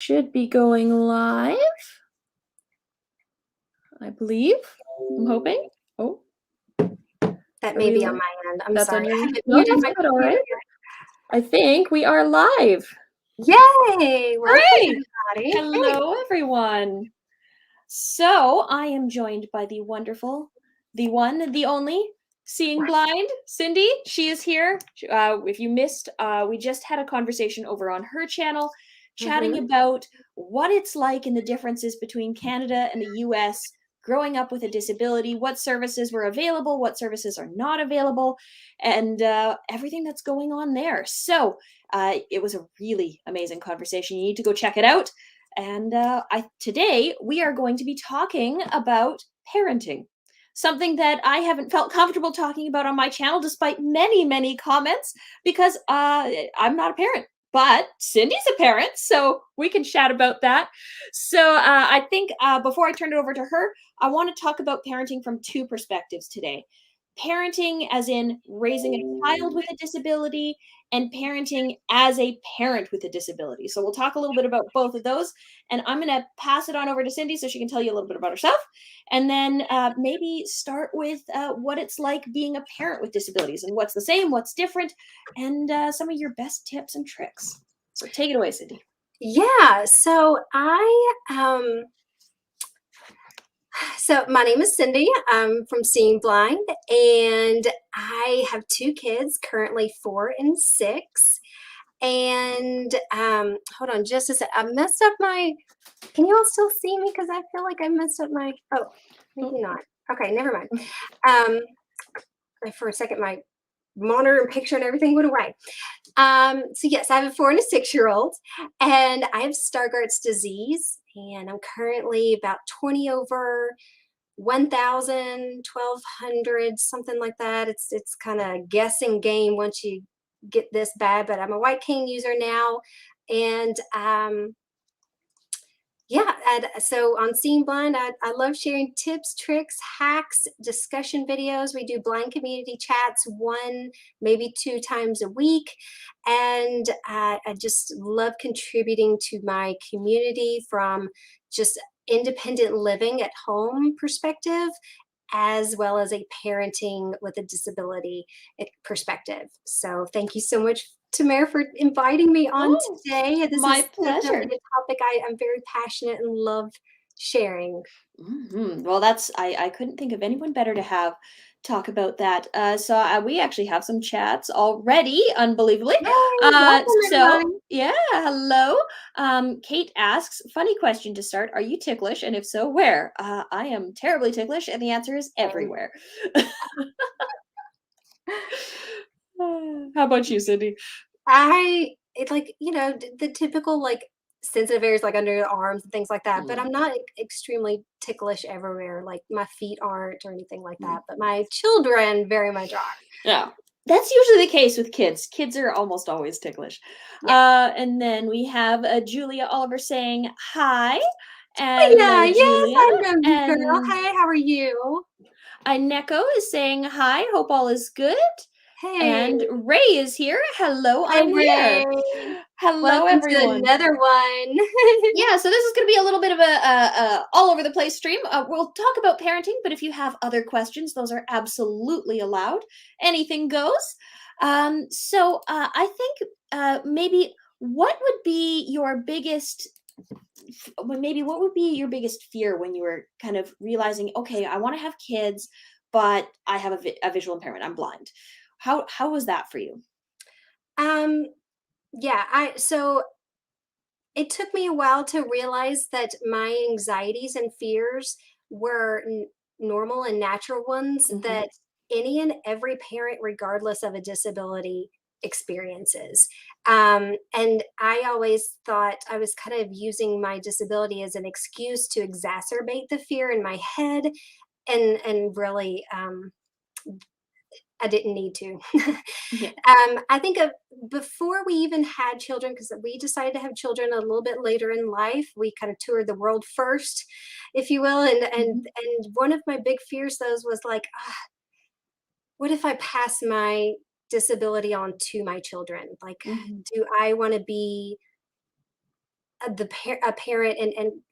Should be going live, I believe. I'm hoping. Oh, that may be on my end. I'm sorry. I haven't muted my all right. computer. I think we are live. Yay! Welcome, Hooray! everybody. Hello, everyone. So I am joined by the wonderful, the one, the only, Seeing Blind, Cindy. She is here. If you missed, we just had a conversation over on her channel, chatting about what it's like and the differences between Canada and the US growing up with a disability, what services were available, what services are not available, and everything that's going on there. So it was a really amazing conversation. You need to go check it out. And today we are going to be talking about parenting, something that I haven't felt comfortable talking about on my channel, despite many, many comments, because I'm not a parent. But Cindy's a parent, so we can chat about that. So I think before I turn it over to her, I want to talk about parenting from two perspectives today. Parenting as in raising a child with a disability, and parenting as a parent with a disability. So we'll talk a little bit about both of those. And I'm going to pass it on over to Cindy so she can tell you a little bit about herself. And then maybe start with what it's like being a parent with disabilities and what's the same, what's different, and some of your best tips and tricks. So take it away, Cindy. Yeah, so so my name is Cindy. I'm from Seeing Blind, and I have two kids, currently 4 and 6. And hold on just a sec. I messed up my, can you all still see me? Because I feel like I messed up my, oh, maybe not. Okay, never mind. For a second, my monitor and picture and everything went away. So yes, I have a 4 and a 6-year-old, and I have Stargardt's disease, and I'm currently about 20 over 1,000, 1,200, something like that. It's kind of a guessing game once you get this bad, but I'm a white cane user now, and yeah, and so on Seeing Blind, I love sharing tips, tricks, hacks, discussion videos. We do blind community chats 1, maybe 2 times a week. And I just love contributing to my community from just independent living at home perspective, as well as a parenting with a disability perspective. So thank you so much, Tamara, for inviting me on today. This my is pleasure. definitely a topic I'm very passionate and love sharing. Well, I couldn't think of anyone better to have talk about that. So we actually have some chats already, unbelievably. Welcome, everybody. Yeah, hello. Kate asks, funny question to start. Are you ticklish? And if so, where? I am terribly ticklish, and the answer is everywhere. How about you, Cindy? It's like, the typical like sensitive areas like under the arms and things like that, but I'm not extremely ticklish everywhere. Like my feet aren't or anything like that, but my children very much are. Yeah. That's usually the case with kids. Kids are almost always ticklish. Yeah. And then we have Julia Oliver saying hi. And Hello, yes, Julia. I know you, girl. And Hey, how are you? Neko is saying hi. Hope all is good. Hey. And Ray is here. Hello, Hi, I'm here. Ray. Hello, Welcome everyone. to another one. Yeah, so this is going to be a little bit of a all over the place stream. We'll talk about parenting, but if you have other questions, those are absolutely allowed. Anything goes. So I think maybe what would be your biggest what would be your biggest fear when you were kind of realizing, okay, I want to have kids, but I have a visual impairment. I'm blind. How was that for you? Yeah, so it took me a while to realize that my anxieties and fears were normal and natural ones that any and every parent, regardless of a disability, experiences. And I always thought I was kind of using my disability as an excuse to exacerbate the fear in my head, and really I didn't need to. Yeah. I think before we even had children, because we decided to have children a little bit later in life, we kind of toured the world first, if you will. And one of my big fears, those was like, what if I pass my disability on to my children? Like, do I want to be a parent,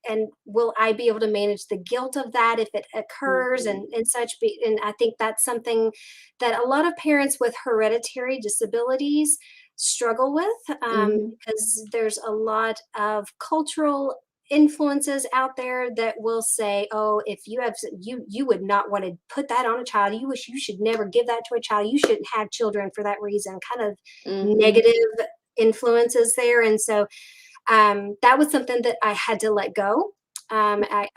and will I be able to manage the guilt of that if it occurs, Mhm. and such. And I think that's something that a lot of parents with hereditary disabilities struggle with, Mhm. because there's a lot of cultural influences out there that will say, oh, if you have, you would not want to put that on a child, you wish, you should never give that to a child, you shouldn't have children for that reason, kind of Mhm. negative influences there. And so that was something that I had to let go. I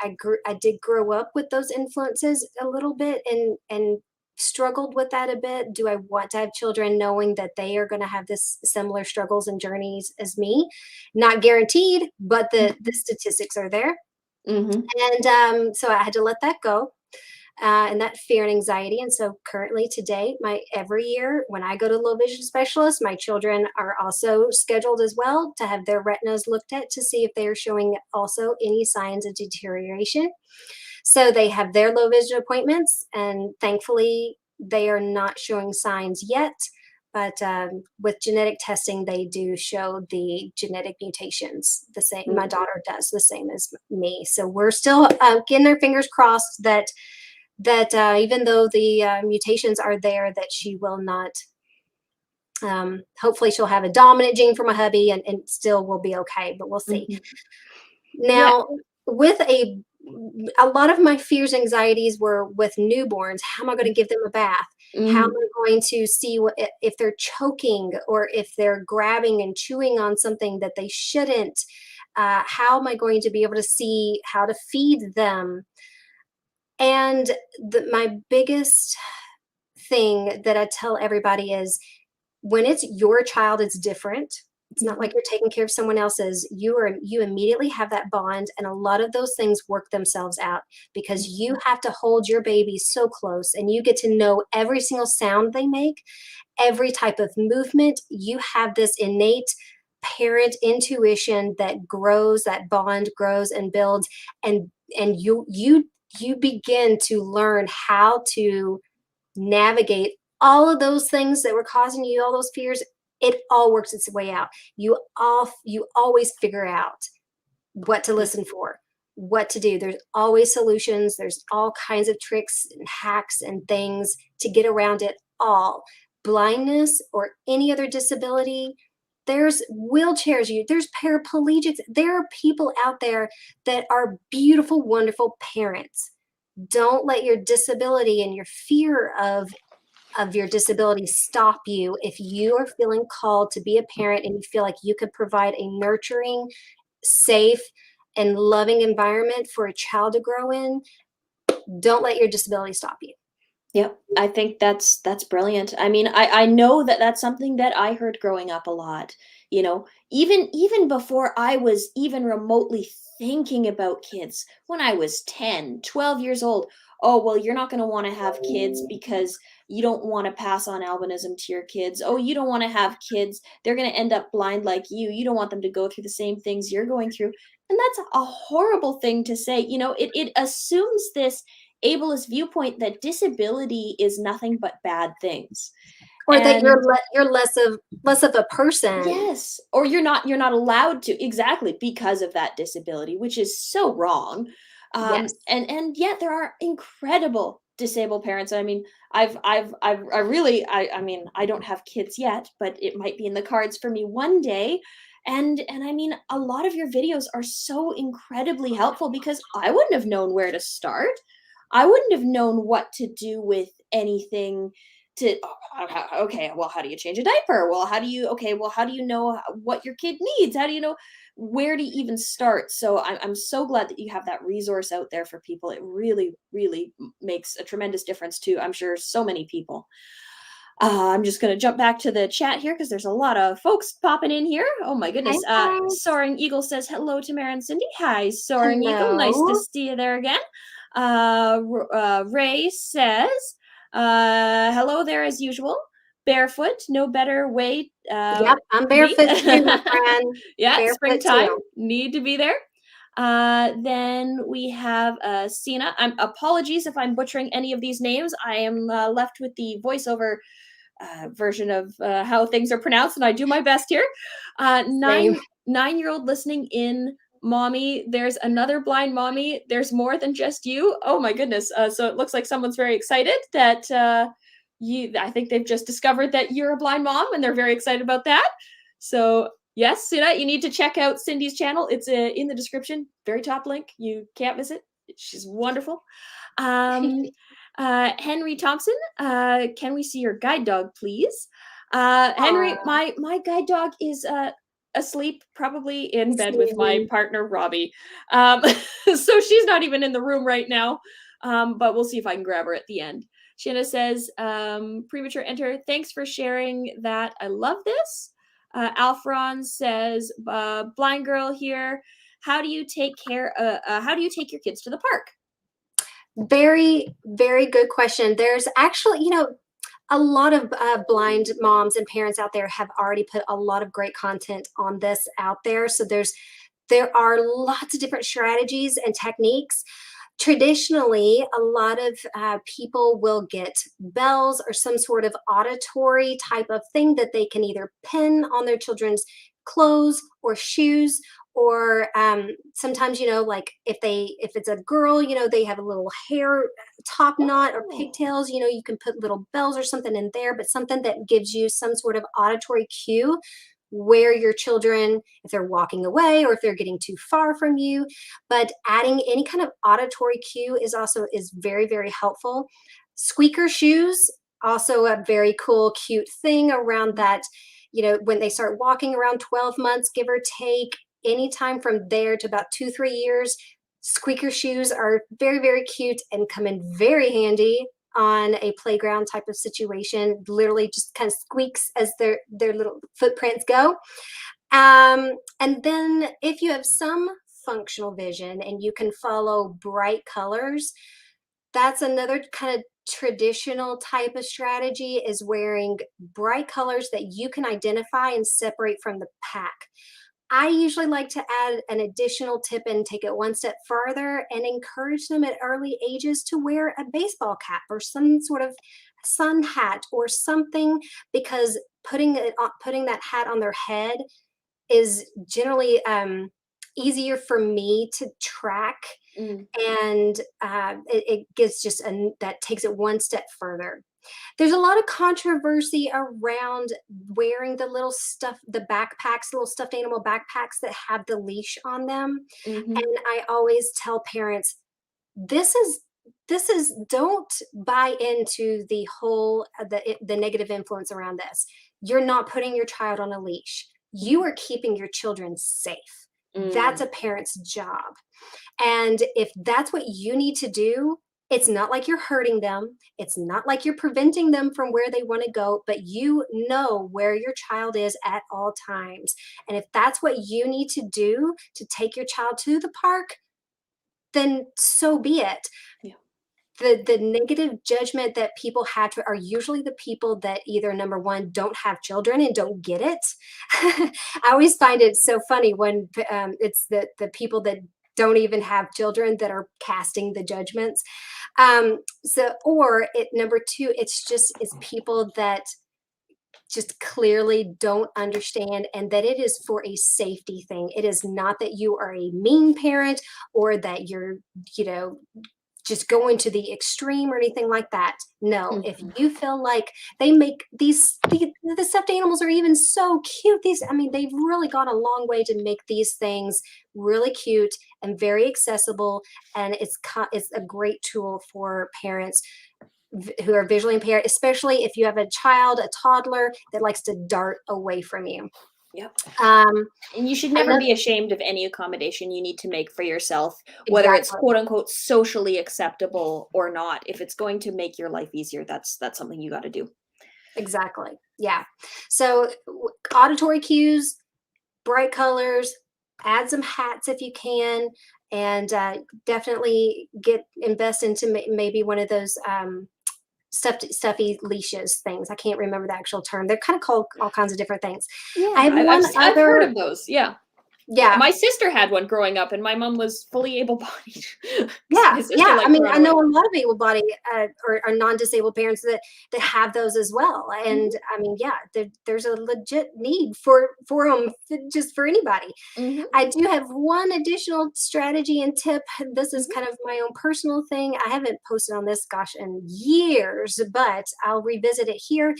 did grow up with those influences a little bit, and struggled with that a bit. Do I want to have children knowing that they are going to have this similar struggles and journeys as me? Not guaranteed, but the statistics are there. Mhm. And so I had to let that go, and that fear and anxiety. And so currently today, my every year when I go to low vision specialist, my children are also scheduled as well to have their retinas looked at to see if they are showing also any signs of deterioration. So they have their low vision appointments, and thankfully they are not showing signs yet. But with genetic testing, they do show the genetic mutations. The same, my Mhm. daughter does the same as me. So we're still getting their fingers crossed that even though the mutations are there, that she will not. Hopefully, she'll have a dominant gene from a hubby, and still will be okay. But we'll see. Mhm. Yeah. Now, with a lot of my fears, anxieties were with newborns. How am I going to give them a bath? How am Mhm. I going to see if they're choking, or if they're grabbing and chewing on something that they shouldn't? How am I going to be able to see how to feed them? And my biggest thing that I tell everybody is, when it's your child, it's different. It's not Mhm. like you're taking care of someone else's. You immediately have that bond, and a lot of those things work themselves out because you Mhm. have to hold your baby so close, and you get to know every single sound they make, every type of movement. You have this innate parent intuition that grows, that bond grows and builds, and you begin to learn how to navigate all of those things that were causing you all those fears. It all works its way out. You always figure out what to Yeah. listen for, what to do. There's always solutions. There's all kinds of tricks and hacks and things to get around it all. Blindness or any other disability, there's wheelchairs, there's paraplegics. There are people out there that are beautiful, wonderful parents. Don't let your disability and your fear of your disability stop you. If you are feeling called to be a parent and you feel like you could provide a nurturing, safe, and loving environment for a child to grow in, don't let your disability stop you. Yep, I think that's brilliant. I mean, I know that that's something that I heard growing up a lot, you know, even before I was even remotely thinking about kids, when I was 10, 12 years old. Oh, well, you're not going to want to have kids because you don't want to pass on albinism to your kids. Oh, you don't want to have kids. They're going to end up blind like you. You don't want them to go through the same things you're going through. And that's a horrible thing to say. You know, it assumes this ableist viewpoint that disability is nothing but bad things. Or that And you're less of a person. yes, or you're not allowed to, exactly, because of that disability, which is so wrong. Yes. And yet there are incredible disabled parents. I mean, I really, I mean, I don't have kids yet, but it might be in the cards for me one day. And I mean, a lot of your videos are so incredibly helpful because I wouldn't have known where to start. I wouldn't have known what to do with anything to, oh, okay, well, how do you change a diaper? Well, how do you, okay, well, how do you know what your kid needs? How do you know where to even start? So I'm so glad that you have that resource out there for people. It really, really makes a tremendous difference to, I'm sure, so many people. I'm just going to jump back to the chat here because there's a lot of folks popping in here. Oh my Hey goodness. guys. Soaring Eagle says hello to Tamara and Cindy. Hi, Soaring Eagle. Nice to Hello. see you there again. Ray says, hello there as usual. Barefoot, no better way Yep, I'm to be. barefoot too, my friend. Yeah, Barefoot springtime, too. need to be there. Then we have Sina. Apologies if I'm butchering any of these names. I am left with the voiceover version of how things are pronounced, and I do my best here. Same. 9-year-old listening in. Mommy, there's another blind mommy. There's more than just you. Oh my goodness. So it looks like someone's very excited that I think they've just discovered that you're a blind mom and they're very excited about that. So yes, Sina, you need to check out Cindy's channel. It's in the description, very top link. You can't miss it. She's wonderful. Henry Thompson, can we see your guide dog, please? Henry, my guide dog is asleep, probably in bed with my partner Robbie. So she's not even in the room right now. But we'll see if I can grab her at the end. Shanna says, premature enter. Thanks for sharing that. I love this. Alfron says, blind girl here. How do you take care? How do you take your kids to the park? Very, very good question. There's actually, a lot of blind moms and parents out there have already put a lot of great content on this out there. So there are lots of different strategies and techniques. Traditionally, a lot of people will get bells or some sort of auditory type of thing that they can either pin on their children's clothes or shoes, or sometimes, like if it's a girl, they have a little hair top knot or pigtails, you can put little bells or something in there, but something that gives you some sort of auditory cue where your children, if they're walking away or if they're getting too far from you. But adding any kind of auditory cue is very, very helpful. Squeaker shoes, also a very cool, cute thing around that, when they start walking around 12 months, give or take, anytime from there to about 2-3 years, squeaker shoes are very, very cute and come in very handy on a playground type of situation. Literally just kind of squeaks as their little footprints go. And then if you have some functional vision and you can follow bright colors, that's another kind of traditional type of strategy, is wearing bright colors that you can identify and separate from the pack. I usually like to add an additional tip and take it one step further and encourage them at early ages to wear a baseball cap or some sort of sun hat or something, because putting that hat on their head is generally easier for me to track. And it gives that takes it one step further. There's a lot of controversy around wearing the little the backpacks, little stuffed animal backpacks that have the leash on them. And I always tell parents, this is don't buy into the whole the negative influence around this. You're not putting your child on a leash. You are keeping your children safe. That's a parent's job. And if that's what you need to do, it's not like you're hurting them. It's not like you're preventing them from where they want to go, but you know where your child is at all times. And if that's what you need to do to take your child to the park, then so be it. Yeah. The negative judgment that people have are usually the people that either, number one, don't have children and don't get it. I always find it so funny when it's the people that don't even have children that are casting the judgments. Number two, it's people that just clearly don't understand, and that it is for a safety thing. It is not that you are a mean parent or that you're, just going to the extreme or anything like that. No, if you feel like they make the stuffed animals are even so cute. They've really gone a long way to make these things really cute and very accessible. And it's a great tool for parents who are visually impaired, especially if you have a toddler that likes to dart away from you. Yep. And you should never be ashamed of any accommodation you need to make for yourself, whether it's quote unquote socially acceptable or not. If it's going to make your life easier, that's something you got to do. Exactly. Yeah. So auditory cues, bright colors, add some hats if you can, and definitely invest into maybe one of those stuffy leashes things. I can't remember the actual term. They're kind of called all kinds of different things. Yeah, I've heard of those. Yeah. Yeah. My sister had one growing up, and my mom was fully able-bodied. So my Yeah, sister yeah. I liked to mean, run I away. know a lot of able-bodied or non-disabled parents that have those as well. And Mhm, I mean, yeah, there's a legit need for them, just for anybody. mhm, I do have one additional strategy and tip. This is mhm. kind of my own personal thing. I haven't posted on this, gosh, in years, but I'll revisit it here.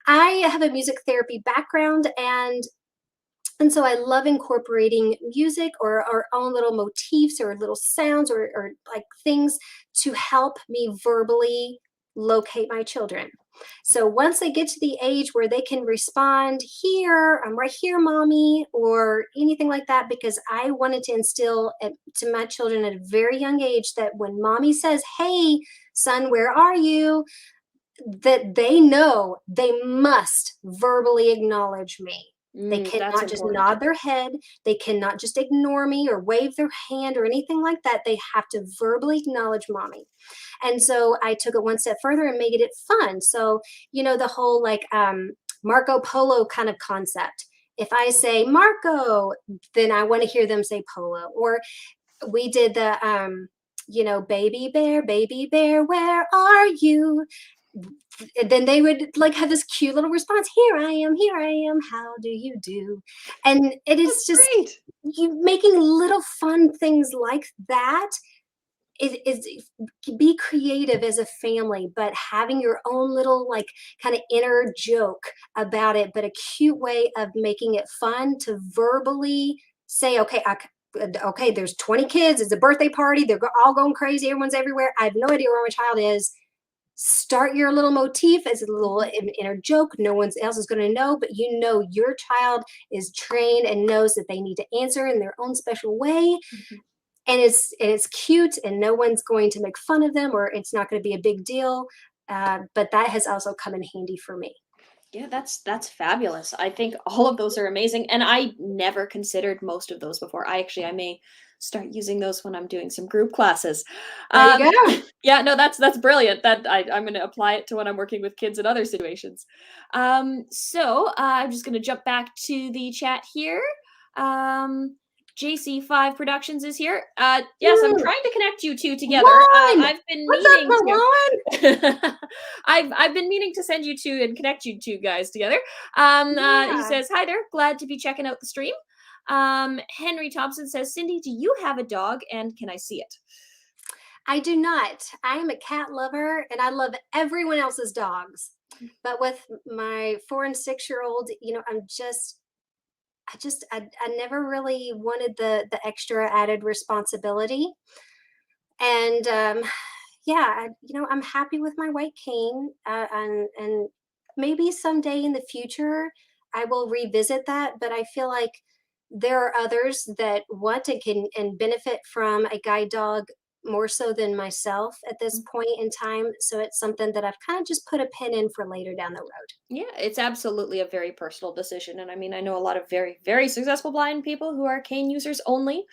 I have a music therapy background, and so I love incorporating music or our own little motifs or little sounds or like things to help me verbally locate my children. So once they get to the age where they can respond, here, I'm right here, mommy, or anything like that, because I wanted to instill to my children at a very young age that when mommy says, hey, son, where are you? That they know they must verbally acknowledge me. They That's cannot just important. nod their head. They cannot just ignore me or wave their hand or anything like that. They have to verbally acknowledge mommy. And so I took it one step further and made it fun. So, the whole like Marco Polo kind of concept. If I say Marco, then I want to hear them say Polo. Or we did the baby bear, where are you? And then they would like have this cute little response, here I am, how do you do? And it is That's just great. you making little fun things like that is be creative as a family, but having your own little like kind of inner joke about it, but a cute way of making it fun to verbally say, okay, there's 20 kids, it's a birthday party, they're all going crazy, everyone's everywhere, I have no idea where my child is. Start your little motif as a little Mhm, inner joke. No one else is going to know, but your child is trained and knows that they need to answer in their own special way, mhm. and it's cute, and no one's going to make fun of them, or it's not going to be a big deal. But that has also come in handy for me. Yeah, that's fabulous. I think all of those are amazing, and I never considered most of those before. I may start using those when I'm doing some group classes. There you go. Yeah, no, that's brilliant. I'm going to apply it to when I'm working with kids in other situations. I'm just going to jump back to the chat here. Um, JC5 Productions is here. Yes, I'm Mm, trying to connect you two together. Juan, I've been what's up, meaning my to. Juan? I've been meaning to send you two and connect you two guys together. He Yeah, says, "Hi there, glad to be checking out the stream." Henry Thompson says, "Cindy, do you have a dog, and can I see it?" I do not. I am a cat lover, and I love everyone else's dogs. But with my 4 and 6 year old, I never really wanted the extra added responsibility. And yeah, I'm happy with my white cane, and maybe someday in the future I will revisit that. But I feel like there are others that want and can and benefit from a guide dog more so than myself at this point in time. So it's something that I've kind of just put a pin in for later down the road. Yeah, it's absolutely a very personal decision, and I mean, I know a lot of very, very successful blind people who are cane users only.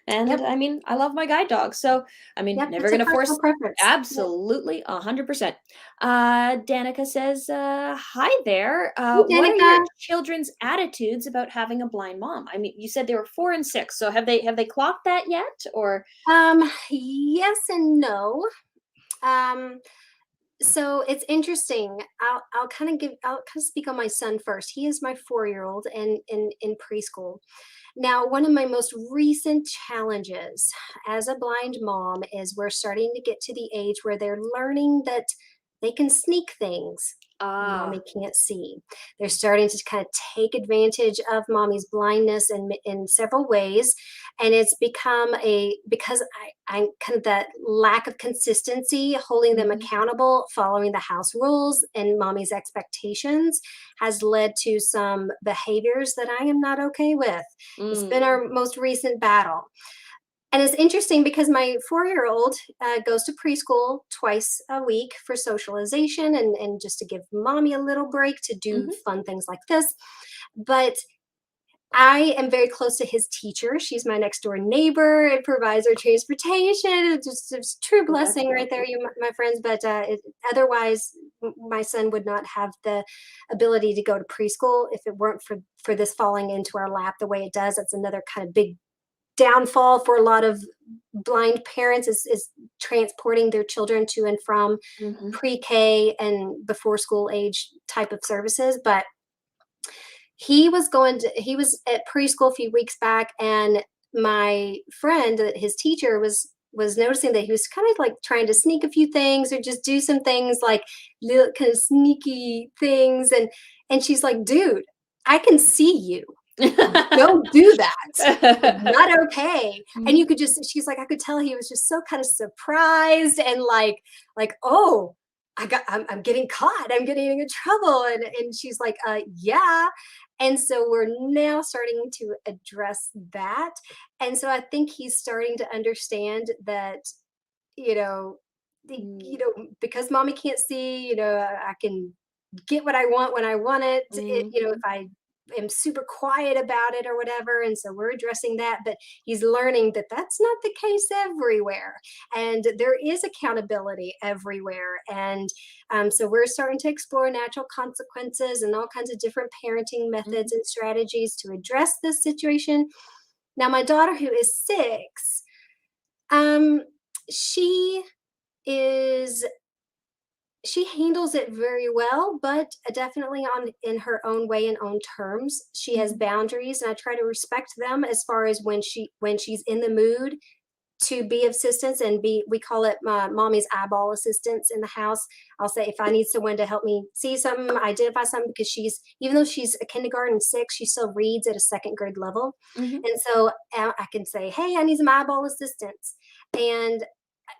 And Yep, I mean, I love my guide dog. So, I mean, yep, never it's a going to personal force. preference. Yep. Absolutely, 100%. Danica says, hi there. Hey, What are your Danica. children's attitudes about having a blind mom? I mean, you said they were 4 and 6. So have they clocked that yet? Or, Yes and no. Um, so it's interesting. I'll kind of speak on my son first. He is my 4 year old and in preschool. Now, one of my most recent challenges as a blind mom is we're starting to get to the age where they're learning that they can sneak things mommy ah, can't see. They're starting to kind of take advantage of mommy's blindness in several ways. And it's become because I'm kind of that lack of consistency, holding them mhm, accountable, following the house rules and mommy's expectations has led to some behaviors that I am not okay with. It's been mm, our most recent battle. And it's interesting because my 4 year old goes to preschool twice a week for socialization and just to give mommy a little break to do mhm, fun things like this. But I am very close to his teacher. She's my next door neighbor. It provides our transportation. It's just it's true oh, that's blessing right there, lovely. my friends. But otherwise, my son would not have the ability to go to preschool if it weren't for this falling into our lap the way it does. That's another kind of big downfall for a lot of blind parents is transporting their children to and from Mhm. pre-K and before school age type of services. But he was at preschool a few weeks back, and my friend, his teacher, was noticing that he was kind of like trying to sneak a few things or just do some things like little kind of sneaky things, and she's like, dude, I can see you, don't do that. It's not okay. And you Mhm. could just, she's like, I could tell he was just so kind of surprised and like, oh, I'm getting caught. I'm getting in trouble. And she's like, yeah. And so we're now starting to address that. And so I think he's starting to understand that, you know, Mm. because mommy can't see, I can get what I want when I want it, if Mhm. I am super quiet about it or whatever. And so we're addressing that, but he's learning that that's not the case everywhere. And there is accountability everywhere. And so we're starting to explore natural consequences and all kinds of different parenting Mhm. methods and strategies to address this situation. Now, my daughter, who is 6, um, she is she handles it very well, but definitely on in her own way and own terms. She has Mhm. boundaries, and I try to respect them as far as when she's in the mood to be of assistance and be, we call it mommy's eyeball assistance in the house. I'll say if I need someone to help me see something, identify something, because she's, even though she's a kindergarten 6, she still reads at a second grade level. Mhm. And so I can say, hey, I need some eyeball assistance. And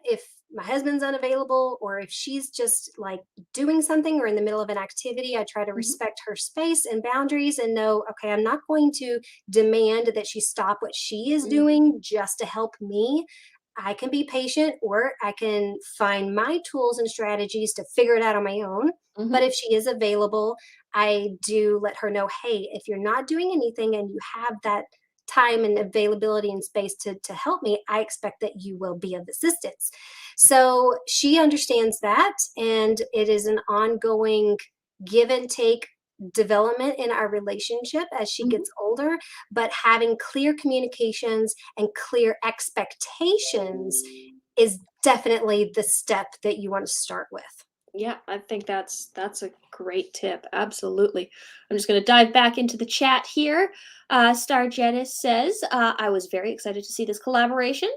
if my husband's unavailable, or if she's just like doing something or in the middle of an activity, I try to Mhm. respect her space and boundaries and know, okay, I'm not going to demand that she stop what she is Mhm. doing just to help me. I can be patient, or I can find my tools and strategies to figure it out on my own. But Mhm. if she is available, I do let her know, hey, if you're not doing anything and you have that time and availability and space to help me, I expect that you will be of assistance. So she understands that, and it is an ongoing give and take development in our relationship as she Mhm. gets older. But having clear communications and clear expectations is definitely the step that you want to start with. Yeah, I think that's a great tip. Absolutely. I'm just going to dive back into the chat here. Star Janice says, "I was very excited to see this collaboration."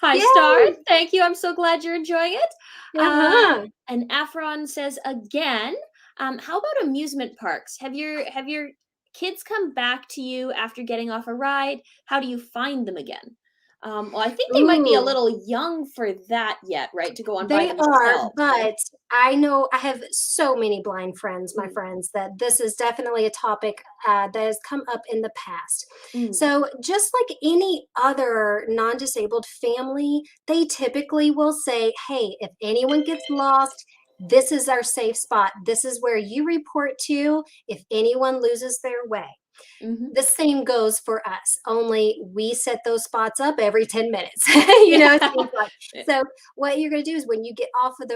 Hi, Star. Yay! Thank you. I'm so glad you're enjoying it. Uh, Uh-huh. and Afron says again, "How about amusement parks? Have your kids come back to you after getting off a ride? How do you find them again?" Well, I think they might be a Ooh. little young for that yet, right? To go on by They are, themselves, right? but I know I have so many blind friends, my Mm. friends, that this is definitely a topic that has come up in the past. Mm. So, just like any other non disabled family, they typically will say, hey, if anyone gets lost, this is our safe spot. This is where you report to if anyone loses their way. Mhm. The same goes for us, only we set those spots up every 10 minutes. It Yeah. seems like. So what you're going to do is when you get off of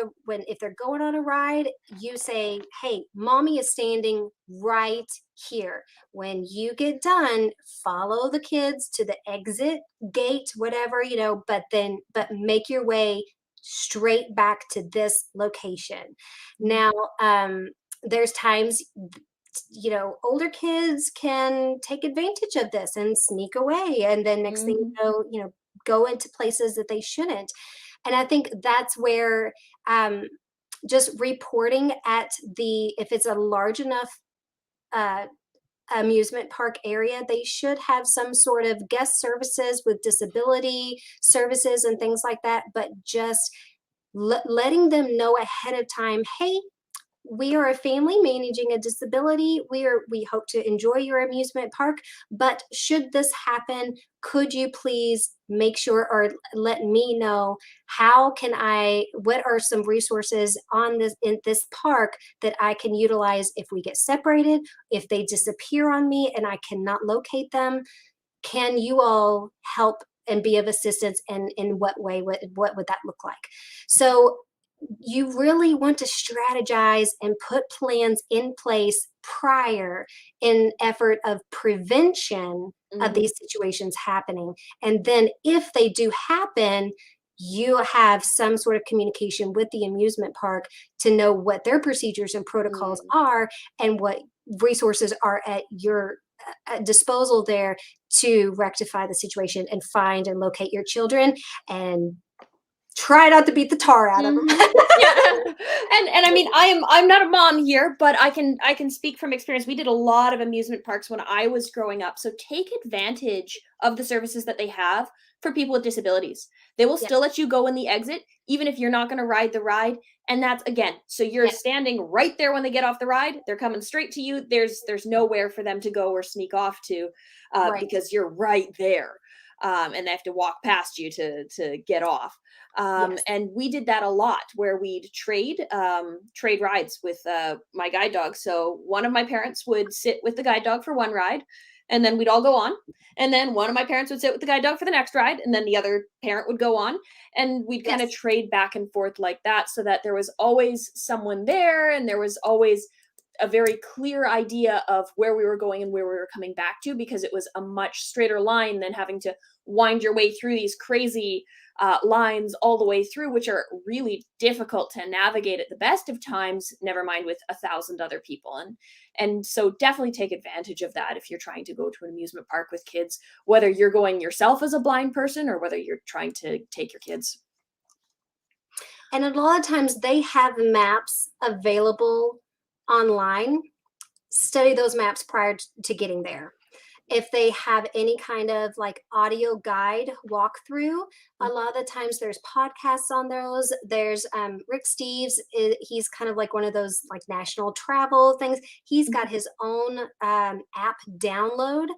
if they're going on a ride, you say, hey, mommy is standing right here. When you get done, follow the kids to the exit gate, whatever, but make your way straight back to this location. Mhm. Now, there's times, older kids can take advantage of this and sneak away, and then next thing Mhm. go into places that they shouldn't. And I think that's where, um, just reporting at if it's a large enough uh, amusement park area, they should have some sort of guest services with disability services and things like that. But just letting them know ahead of time, hey, we are a family managing a disability. We hope to enjoy your amusement park, but should this happen, could you please make sure or let me know, what are some resources on this in this park that I can utilize if we get separated, if they disappear on me and I cannot locate them? Can you all help and be of assistance, and in what way, what would that look like? So you really want to strategize and put plans in place prior in effort of prevention of Mhm. these situations happening. And then if they do happen, you have some sort of communication with the amusement park to know what their procedures and protocols Mm. are and what resources are at your disposal there to rectify the situation and find and locate your children and try not to beat the tar out of them. Mhm. Yeah. And I mean, I'm not a mom here, but I can speak from experience. We did a lot of amusement parks when I was growing up. So take advantage of the services that they have for people with disabilities. They will still Yes, let you go in the exit even if you're not going to ride the ride. And that's again, so you're yes, standing right there when they get off the ride. They're coming straight to you. There's nowhere for them to go or sneak off to, right. because you're right there. And they have to walk past you to get off. Yes. And we did that a lot where we'd trade rides with my guide dog. So one of my parents would sit with the guide dog for one ride, and then we'd all go on. And then one of my parents would sit with the guide dog for the next ride, and then the other parent would go on, and we'd kind of Yes. trade back and forth like that, so that there was always someone there, and there was always a very clear idea of where we were going and where we were coming back to, because it was a much straighter line than having to wind your way through these crazy lines all the way through, which are really difficult to navigate at the best of times, never mind with 1,000 other people. And so definitely take advantage of that if you're trying to go to an amusement park with kids, whether you're going yourself as a blind person or whether you're trying to take your kids. And a lot of times they have maps available online. Study those maps prior to getting there. If they have any kind of like audio guide walkthrough, a lot of the times there's podcasts on those. There's Rick Steves, he's kind of like one of those like national travel things. He's got his own app download.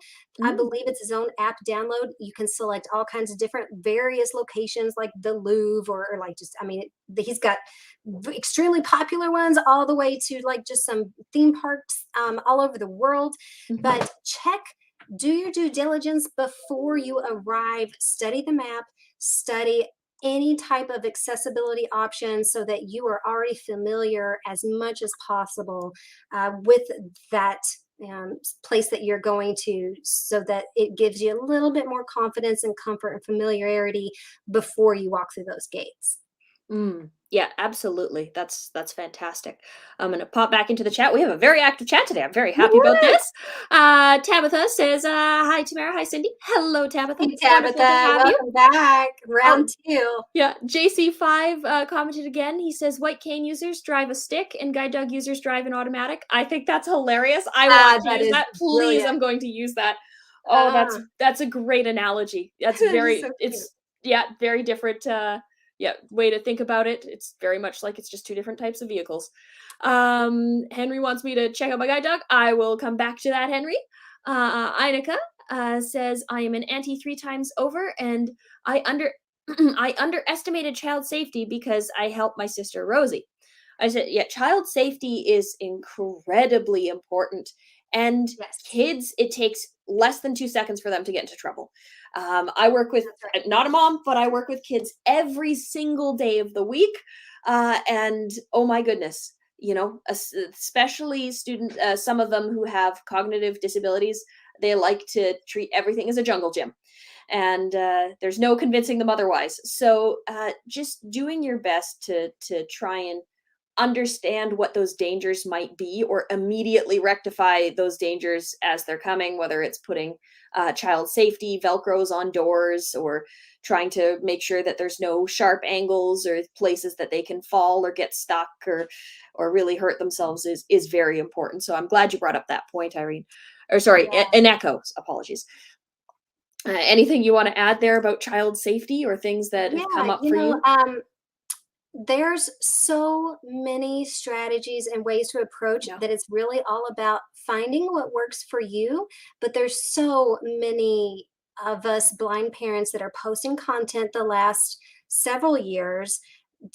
I Mm, believe it's his own app download. You can select all kinds of different various locations like the Louvre or like just, I mean, he's got extremely popular ones all the way to like just some theme parks all over the world. mhm. But check, do your due diligence before you arrive. Study the map, study any type of accessibility options so that you are already familiar as much as possible with that place that you're going to, so that it gives you a little bit more confidence and comfort and familiarity before you walk through those gates. Mm, yeah, absolutely. That's fantastic. I'm gonna pop back into the chat. We have a very active chat today. I'm very happy about Woo-woo! this. Tabitha says, "Hi, Tamara. Hi, Cindy. Hello, Tabitha. Hey, Wonderful to Tabitha, have you." welcome back. Round two. Yeah, JC5 commented again. He says, "White cane users drive a stick, and guide dog users drive an automatic." I think that's hilarious. I want Ah, to that use is that. Please, brilliant. I'm going to use that. Oh, Ah, that's a great analogy. That's that is so very cute. it's yeah, very different yeah, way to think about it. It's very much like it's just two different types of vehicles. Henry wants me to check out my guide dog. I will come back to that, Henry. Inika says, "I am an auntie 3 times over, and I under I underestimated child safety because I helped my sister Rosie." I said, "Yeah, child safety is incredibly important. And Yes, kids, it takes less than 2 seconds for them to get into trouble." I work with, that's right. not a mom, but I work with kids every single day of the week. And oh my goodness, especially some of them who have cognitive disabilities, they like to treat everything as a jungle gym, and there's no convincing them otherwise. So just doing your best to try and understand what those dangers might be, or immediately rectify those dangers as they're coming, whether it's putting child safety velcros on doors, or trying to make sure that there's no sharp angles or places that they can fall or get stuck, or really hurt themselves, is very important. So I'm glad you brought up that point, Irene. Or sorry, Yeah. an echo. Apologies. Anything you want to add there about child safety or things that have come Yeah, up for you? there's so many strategies and ways to approach Yeah. that it's really all about finding what works for you. But there's so many of us blind parents that are posting content the last several years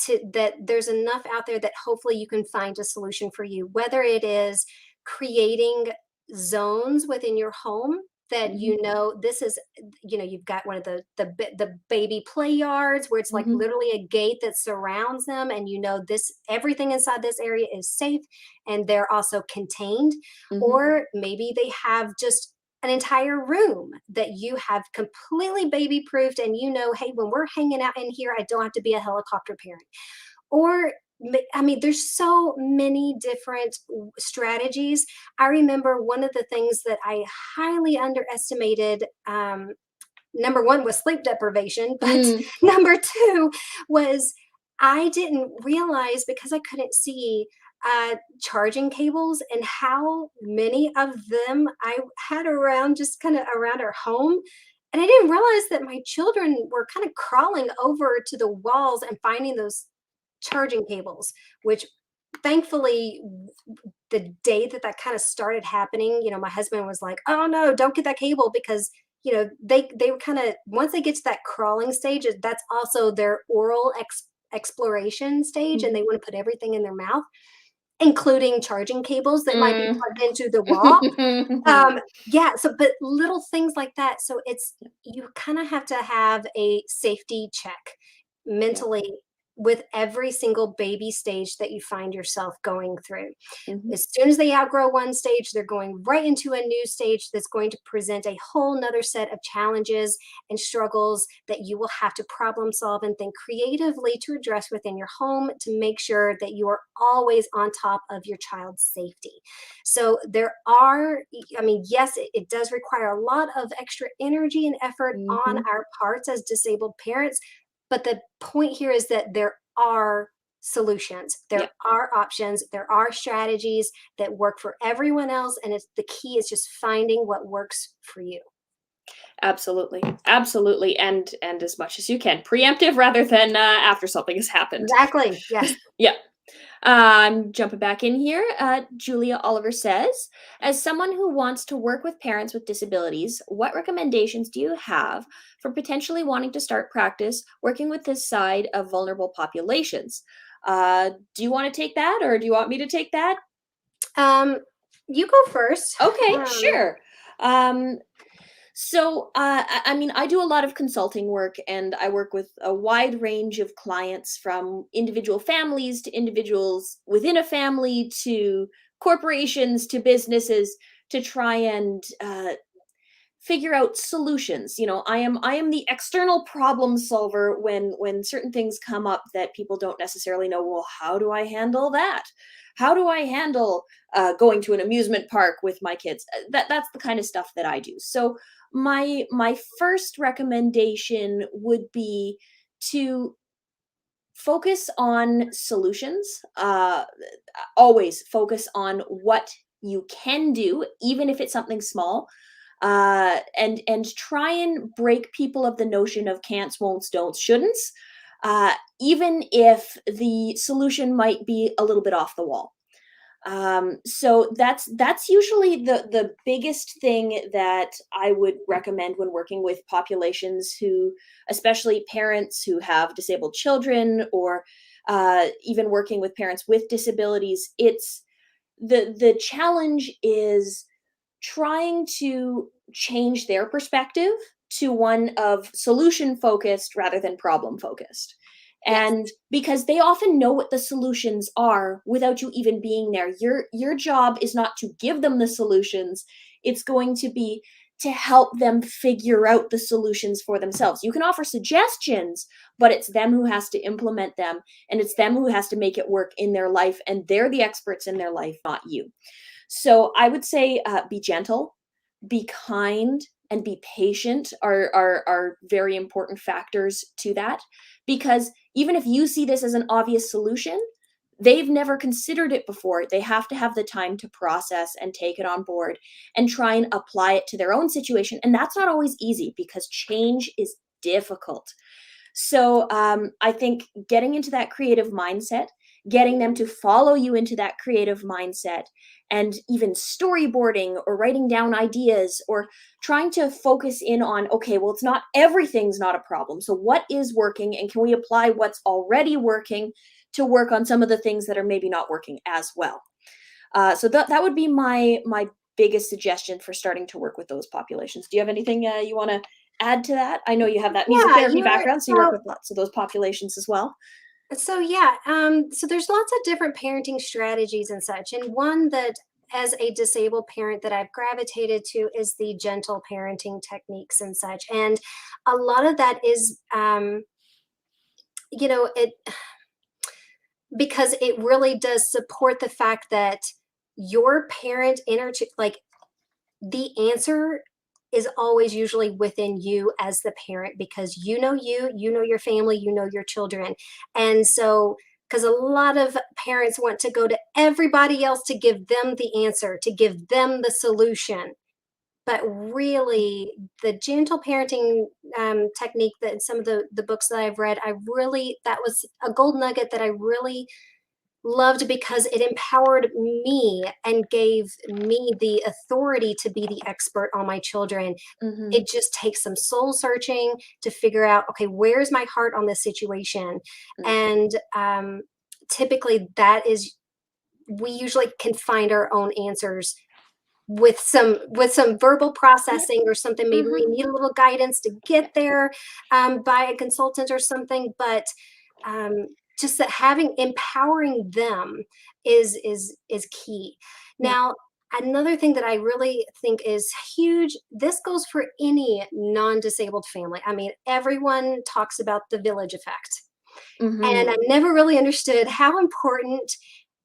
to that there's enough out there that hopefully you can find a solution for you, whether it is creating zones within your home that Mhm. you know this is, you've got one of the baby play yards where it's like Mhm. literally a gate that surrounds them, and this everything inside this area is safe and they're also contained. Mhm. Or maybe they have just an entire room that you have completely baby proofed, and hey, when we're hanging out in here, I don't have to be a helicopter parent. Or I mean, there's so many different strategies. I remember one of the things that I highly underestimated. Number one was sleep deprivation, but Mm. number two was I didn't realize, because I couldn't see charging cables and how many of them I had around, just kind of around our home. And I didn't realize that my children were kind of crawling over to the walls and finding those charging cables, which thankfully, the day that that kind of started happening, my husband was like, "Oh no, don't get that cable," because they were kind of, once they get to that crawling stage, that's also their oral exploration stage, and Mhm. they want to put everything in their mouth, including charging cables that might be Mm. plugged into the wall. Um, yeah, so but little things like that. So it's you kind of have to have a safety check Yeah. mentally with every single baby stage that you find yourself going through. Mhm. As soon as they outgrow one stage, they're going right into a new stage that's going to present a whole nother set of challenges and struggles that you will have to problem solve and think creatively to address within your home to make sure that you are always on top of your child's safety. So there are, I mean, yes, it does require a lot of extra energy and effort on Mhm. our parts as disabled parents. But the point here is that there are solutions. Yeah. There are options. There are strategies that work for everyone else. And the key is just finding what works for you. Absolutely. Absolutely. And as much as you can. Preemptive rather than after something has happened. Exactly. Yes. Yeah. I'm jumping back in here. Julia Oliver says, as someone who wants to work with parents with disabilities, what recommendations do you have for potentially wanting to start practice working with this side of vulnerable populations? Do you want to take that, or do you want me to take that? Um, you go first. Okay, Um, sure. Um, I mean, I do a lot of consulting work, and I work with a wide range of clients, from individual families to individuals within a family to corporations to businesses, to try and figure out solutions. I am the external problem solver when certain things come up that people don't necessarily know. Well, how do I handle that? How do I handle going to an amusement park with my kids? That's the kind of stuff that I do. So my first recommendation would be to focus on solutions. Always focus on what you can do, even if it's something small, and try and break people of the notion of can'ts, won'ts, don'ts, shouldn'ts, even if the solution might be a little bit off the wall. So that's usually the biggest thing that I would recommend when working with populations who, especially parents who have disabled children, or even working with parents with disabilities. It's the challenge is trying to change their perspective to one of solution focused rather than problem focused. yes. And because they often know what the solutions are without you even being there. Your job is not to give them the solutions. It's going to be to help them figure out the solutions for themselves. You can offer suggestions, but it's them who has to implement them, and it's them who has to make it work in their life, and they're the experts in their life, not you. So I would say, be gentle, be kind, and be patient are very important factors to that. Because even if you see this as an obvious solution, they've never considered it before. They have to have the time to process and take it on board and try and apply it to their own situation. And that's not always easy, because change is difficult. So I think getting into that creative mindset, getting them to follow you into that creative mindset, and even storyboarding or writing down ideas, or trying to focus in on, okay, well, it's not everything's not a problem. So what is working, and can we apply what's already working to work on some of the things that are maybe not working as well? So that would be my biggest suggestion for starting to work with those populations? Do you have anything you want to add to that? I know you have that music Yeah, therapy you're background, so you work with lots of those populations as well. so there's lots of different parenting strategies and such. And one that as a disabled parent that I've gravitated to is the gentle parenting techniques and such. And a lot of that is it because it really does support the fact that your parent like the answer is always usually within you as the parent, because you know your family, you know your children. And so, because a lot of parents want to go to everybody else to give them the answer, to give them the solution. But really, the gentle parenting technique that some of the books that I've read, that was a gold nugget that I really loved, because it empowered me and gave me the authority to be the expert on my children. Mm-hmm. It just takes some soul searching to figure out, okay, where's my heart on this situation? Mm-hmm. And typically we usually can find our own answers with some verbal Yeah. processing or something. Maybe we Mm-hmm. need a little guidance to get there by a consultant or something. But um, just that having empowering them is key. Yeah. Now, another thing that I really think is huge, this goes for any non-disabled family. I mean, everyone talks about the village effect. And I Mm-hmm. never really understood how important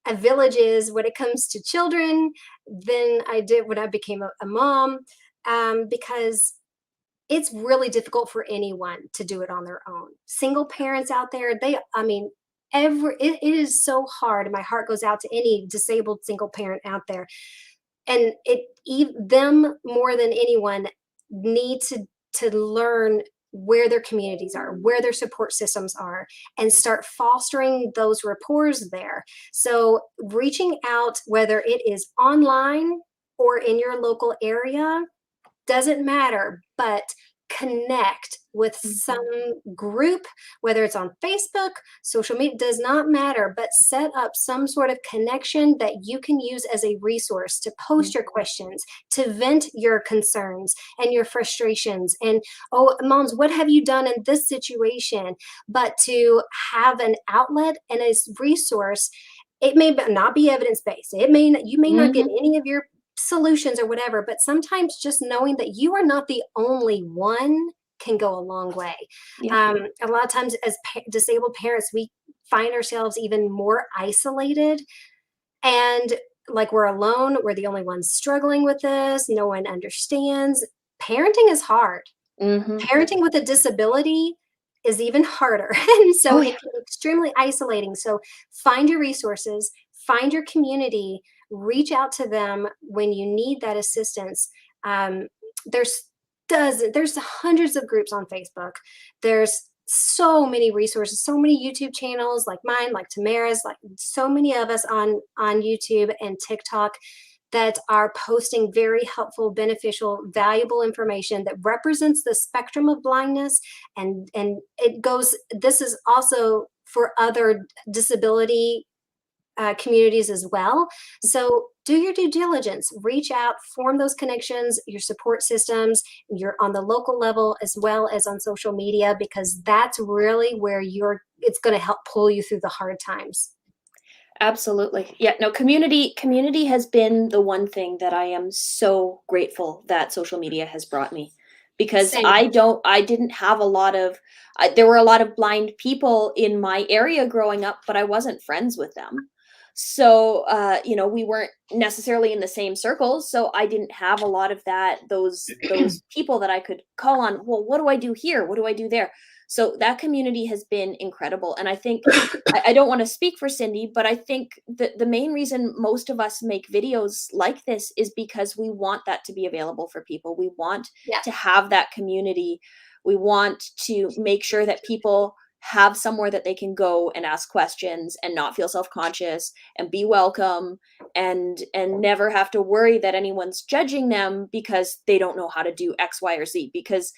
a village is when it comes to children than I did when I became a mom, because it's really difficult for anyone to do it on their own. Single parents out there, I mean, it is so hard. My heart goes out to any disabled single parent out there. And them more than anyone need to learn where their communities are, where their support systems are, and start fostering those rapports there. So reaching out, whether it is online or in your local area, doesn't matter, but connect with some Mm-hmm. group, whether it's on Facebook, social media, does not matter, but set up some sort of connection that you can use as a resource to post your questions, to vent your concerns and your frustrations. And, oh, moms, what have you done in this situation? But to have an outlet and a resource. It may not be evidence-based. You may not get Mm-hmm. any of your solutions or whatever, but sometimes just knowing that you are not the only one can go a long way. Yeah. A lot of times as disabled parents, we find ourselves even more isolated, and like we're alone, we're the only ones struggling with this, no one understands. Parenting is hard. Mm-hmm. Parenting with a disability is even harder. And so Oh it yeah. can be extremely isolating. So find your resources, find your community, reach out to them when you need that assistance. Um, there's there's hundreds of groups on Facebook. There's so many resources, so many YouTube channels like mine, like Tamara's, like so many of us on YouTube and TikTok that are posting very helpful, beneficial, valuable information that represents the spectrum of blindness. And this is also for other disability communities as well. So do your due diligence, reach out, form those connections, your support systems, you're on the local level as well as on social media, because that's really where it's going to help pull you through the hard times. Absolutely. Yeah, no, community has been the one thing that I am so grateful that social media has brought me, because Same. I didn't have a lot of there were a lot of blind people in my area growing up, but I wasn't friends with them. So, we weren't necessarily in the same circles, so I didn't have a lot of those people that I could call on. Well, what do I do here? What do I do there? So that community has been incredible, and I think I don't want to speak for Cindy, but I think that the main reason most of us make videos like this is because we want that to be available for people. We want Yeah. to have that community. We want to make sure that people have somewhere that they can go and ask questions and not feel self-conscious and be welcome, and never have to worry that anyone's judging them because they don't know how to do X, Y, or Z. Because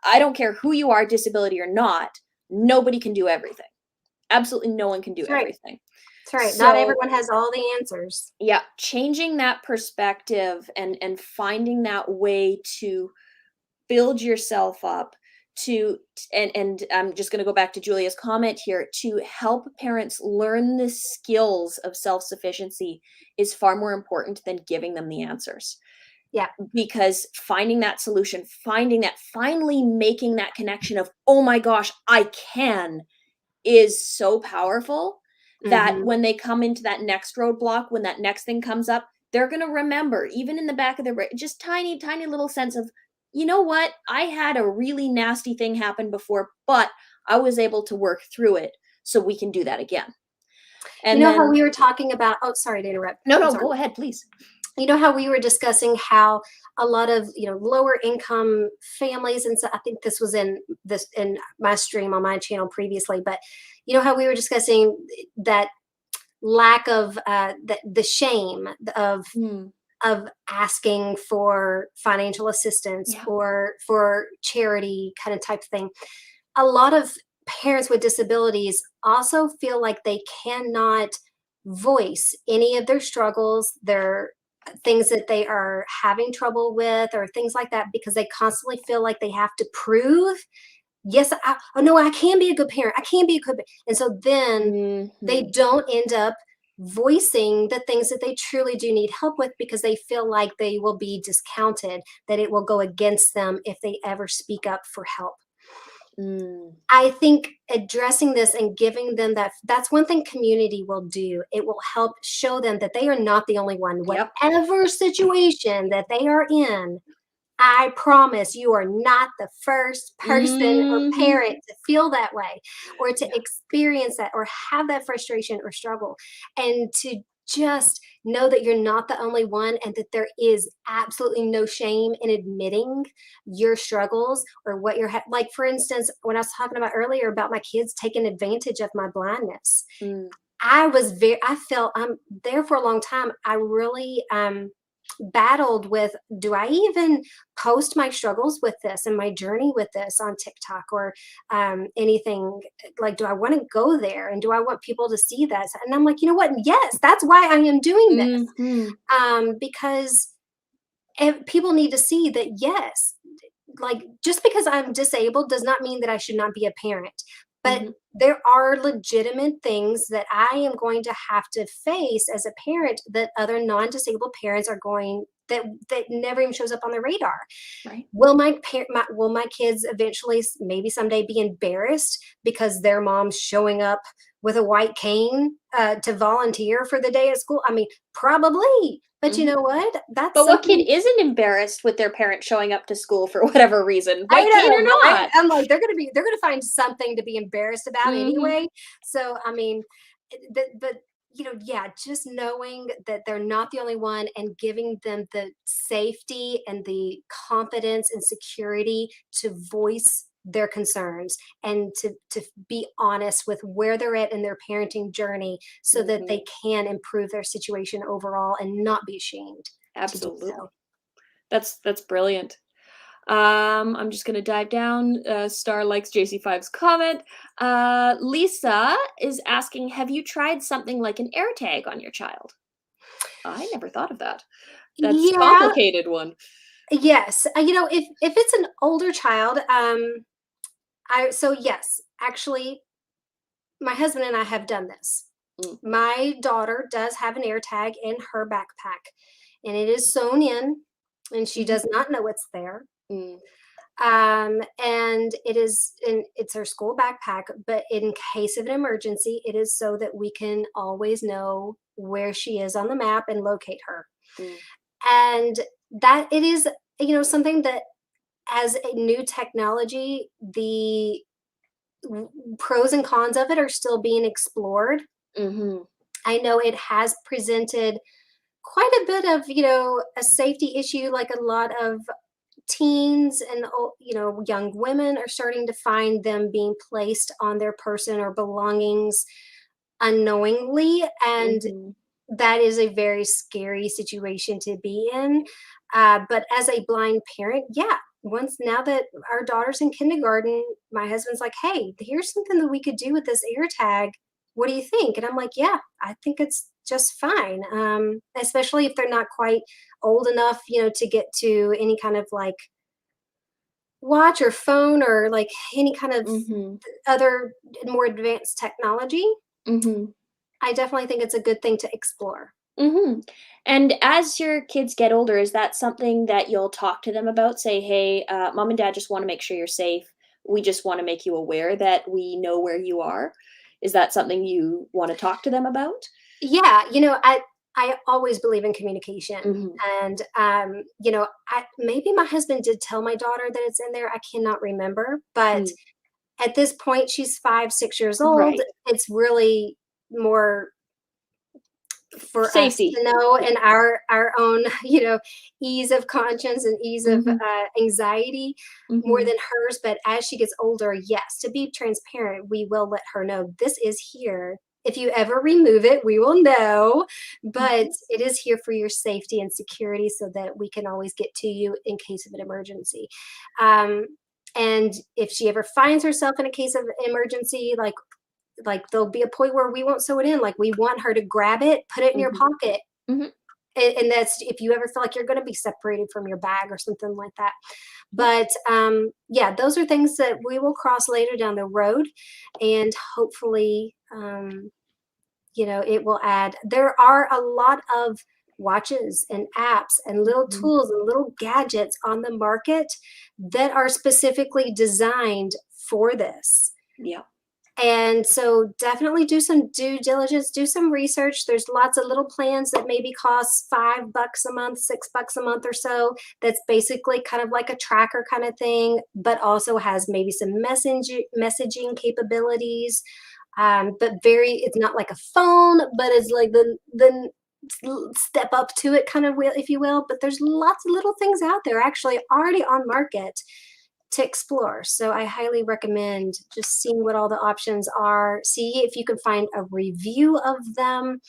I don't care who you are, disability or not, nobody can do everything. Absolutely no one can do That's right. everything. That's right. Not So, everyone has all the answers. yeah, changing that perspective and finding that way to build yourself up to and I'm just going to go back to Julia's comment here, to help parents learn the skills of self-sufficiency is far more important than giving them the answers, Yeah. because finding that solution, finding that, finally making that connection of, oh my gosh, I can, is so powerful that Mhm. when they come into that next roadblock, when that next thing comes up, they're going to remember, even in the back of their brain, just tiny, tiny little sense of, you know what? I had a really nasty thing happen before, but I was able to work through it. So we can do that again. You And know how then, we were talking about, oh, sorry to interrupt. no, I'm no, sorry. go ahead, please. You know how we were discussing how a lot of, lower income families, and so I think this was in my stream on my channel previously, but you know how we were discussing that lack of the shame of Mm, of asking for financial assistance yeah. or for charity kind of type thing. A lot of parents with disabilities also feel like they cannot voice any of their struggles, their things that they are having trouble with, or things like that, because they constantly feel like they have to prove, yes, oh no, I can be a good parent. I can be a good, and so then they Mhm. don't end up voicing the things that they truly do need help with because they feel like they will be discounted, that it will go against them if they ever speak up for help. Mm. I think addressing this and giving them that's one thing community will do. It will help show them that they are not the only one. Yep. Whatever situation that they are in, I promise you are not the first person or Mhm. parent to feel that way or to Yeah. experience that or have that frustration or struggle. And to just know that you're not the only one and that there is absolutely no shame in admitting your struggles or what you're like. For instance, when I was talking about earlier about my kids taking advantage of my blindness, Mm. I felt I'm there for a long time. I really battled with, do I even post my struggles with this and my journey with this on TikTok or anything, like, do I want to go there and do I want people to see that? And I'm like, you know what? Yes, that's why I am doing this. Mhm. Because people need to see that, yes, like, just because I'm disabled does not mean that I should not be a parent. But Mhm. there are legitimate things that I am going to have to face as a parent that other non-disabled parents are going that never even shows up on the radar. Right. Will my kids eventually, maybe someday, be embarrassed because their mom's showing up with a white cane to volunteer for the day at school? I mean, probably. But you Mhm. know what? That's But what kid something. isn't embarrassed with their parent showing up to school for whatever reason, I white cane or know, right? not? I'm like, they're gonna find something to be embarrassed about Mhm. anyway. So I mean, but yeah, just knowing that they're not the only one and giving them the safety and the confidence and security to voice their concerns and to be honest with where they're at in their parenting journey so that Mhm. they can improve their situation overall and not be ashamed to do Absolutely. so. That's brilliant. I'm just gonna dive down. Star likes JC5's comment. Lisa is asking, have you tried something like an AirTag on your child? I never thought of that. That's a Yeah. complicated one. Yes, if it's an older child, I so yes, actually, my husband and I have done this. Mm, My daughter does have an AirTag in her backpack, and it is sewn in, and she mhm, does not know it's there. mm, And it's her school backpack, but in case of an emergency, it is so that we can always know where she is on the map and locate her. mm, And that it is, something that, as a new technology, the pros and cons of it are still being explored. mhm, I know it has presented quite a bit of, a safety issue, like a lot of teens and young women are starting to find them being placed on their person or belongings unknowingly, and mhm. that is a very scary situation to be in. But as a blind parent, yeah, once now that our daughter's in kindergarten, my husband's like, hey, here's something that we could do with this AirTag. what do you think? And I'm like, yeah, I think it's just fine. Especially if they're not quite old enough, to get to any kind of like watch or phone or like any kind of Mm-hmm. other more advanced technology. Mm-hmm. I definitely think it's a good thing to explore. Mm-hmm. And as your kids get older, is that something that you'll talk to them about? Say, hey, mom and dad just want to make sure you're safe. We just want to make you aware that we know where you are. Is that something you want to talk to them about? Yeah, I always believe in communication, Mm-hmm. and I maybe my husband did tell my daughter that it's in there. I cannot remember, but Mm. at this point, she's 5, 6 years old. Right. It's really more for us Safety. to know Yeah. and our own, ease of conscience and ease of Mm-hmm. anxiety more Mm-hmm. than hers. But as she gets older, yes, to be transparent, we will let her know this is here. If you ever remove it, we will know, but Mm-hmm. it is here for your safety and security so that we can always get to you in case of an emergency. Um, and if she ever finds herself in a case of emergency, like there'll be a point where we won't sew it in. Like we want her to grab it, put it in your Mm-hmm. pocket. Mm-hmm. And that's if you ever feel like you're going to be separated from your bag or something like that. Yep. But yeah, those are things that we will cross later down the road. And hopefully, it will add. There are a lot of watches and apps and little Mm-hmm. tools and little gadgets on the market that are specifically designed for this. Yeah. And so definitely do some due diligence, do some research. There's lots of little plans that maybe cost $5 a month, $6 a month or so. That's basically kind of like a tracker kind of thing, but also has maybe some messaging capabilities. But it's not like a phone, but it's like the step up to it kind of will, if you will. But there's lots of little things out there actually already on market to explore. So I highly recommend just seeing what all the options are, see if you can find a review of them,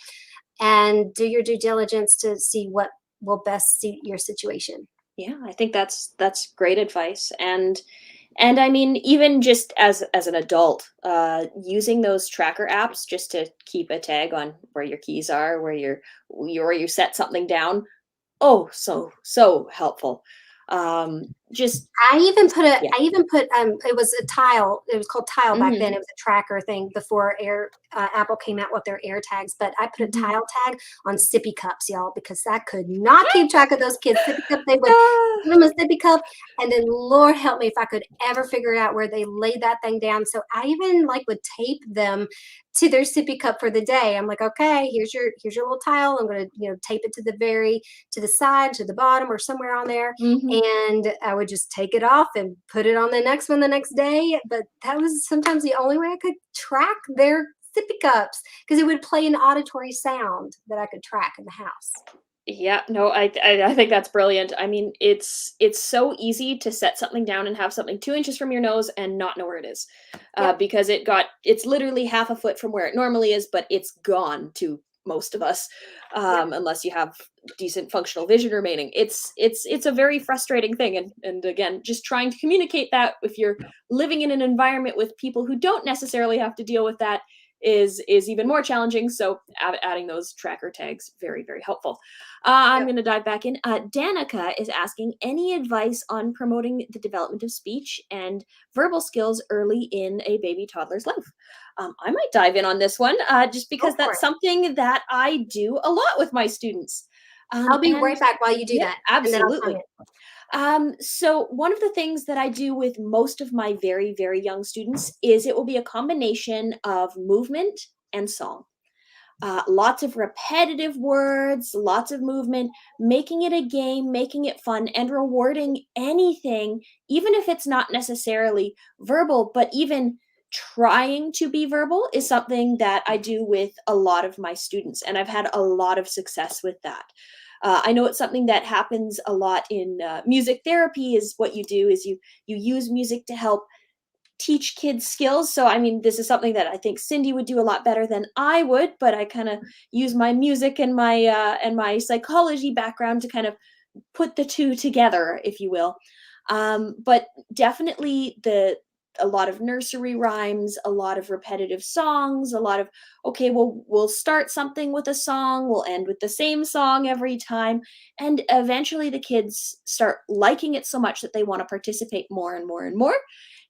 and do your due diligence to see what will best suit your situation. Yeah, I think that's great advice. And I mean, even just as an adult, using those tracker apps just to keep a tag on where your keys are, where you set something down. Oh, so helpful. Just yeah. I even put it was a tile. It was called Tile back then. Mhm. It was a tracker thing before Apple came out with their AirTags. But I put a Mhm. tile tag on sippy cups, y'all, because I could not keep track of those kids' sippy cups. They would Ah. give them a sippy cup, and then Lord help me if I could ever figure out where they laid that thing down. So I even like would tape them to their sippy cup for the day. I'm like, okay, here's your little tile. I'm gonna tape it to the side, to the bottom, or somewhere on there, Mhm. and I would just take it off and put it on the next one the next day. But that was sometimes the only way I could track their sippy cups because it would play an auditory sound that I could track in the house. Yeah, no, I think that's brilliant. I mean, it's so easy to set something down and have something 2 inches from your nose and not know where it is, Yep. because it's literally half a foot from where it normally is, but it's gone to most of us, Yep. unless you have decent functional vision remaining. It's a very frustrating thing, and again, just trying to communicate that if you're living in an environment with people who don't necessarily have to deal with that is even more challenging. So adding those tracker tags very helpful. I'm Yep. going to dive back in. Danica is asking any advice on promoting the development of speech and verbal skills early in a baby toddler's life. I might dive in on this one just Go because for that's it. something that I do a lot with my students. I'll be And right back while you do yeah, that, and then I'll absolutely. comment. So one of the things that I do with most of my very young students is it will be a combination of movement and song. Lots of repetitive words, lots of movement, making it a game, making it fun, and rewarding anything, even if it's not necessarily verbal, but even trying to be verbal is something that I do with a lot of my students, and I've had a lot of success with that. I know it's something that happens a lot in music therapy. Is what you do is you use music to help teach kids skills. So, I mean, this is something that I think Cindy would do a lot better than I would, but I kind of use my music and my psychology background to kind of put the two together, if you will. But definitely a lot of nursery rhymes, a lot of repetitive songs, a lot of, okay, well, we'll start something with a song, we'll end with the same song every time. And eventually the kids start liking it so much that they want to participate more and more and more.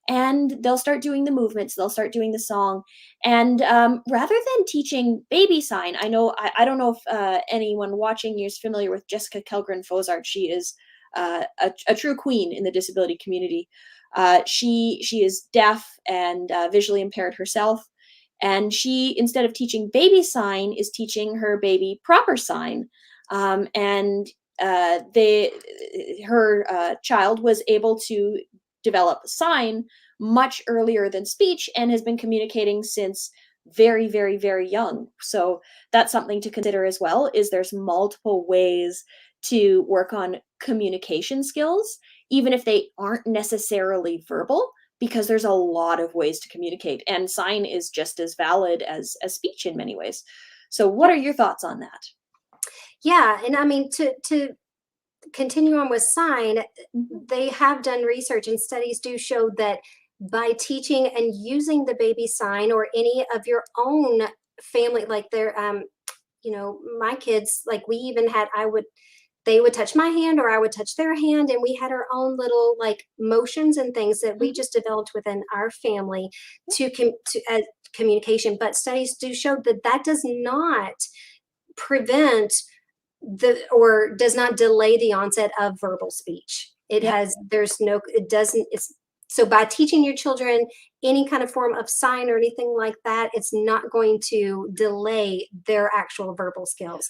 And they'll start doing the movements, they'll start doing the song. And rather than teaching baby sign, I don't know if anyone watching is familiar with Jessica Kelgren Fozard. She is a true queen in the disability community. She is deaf and visually impaired herself, and she, instead of teaching baby sign, is teaching her baby proper sign. And they her child was able to develop sign much earlier than speech and has been communicating since very, very, very young. So that's something to consider as well, is there's multiple ways to work on communication skills, even if they aren't necessarily verbal, because there's a lot of ways to communicate, and sign is just as valid as speech in many ways. So what are your thoughts on that? Yeah, and I mean, to continue on with sign, Mhm. they have done research and studies do show that by teaching and using the baby sign or any of your own family, like their my kids, like we even had, they would touch my hand or I would touch their hand, and we had our own little like motions and things that we Mhm. just developed within our family to communication. But studies do show that that does not prevent or does not delay the onset of verbal speech. Yep. It doesn't, it's, so by teaching your children any kind of form of sign or anything like that, it's not going to delay their actual verbal skills.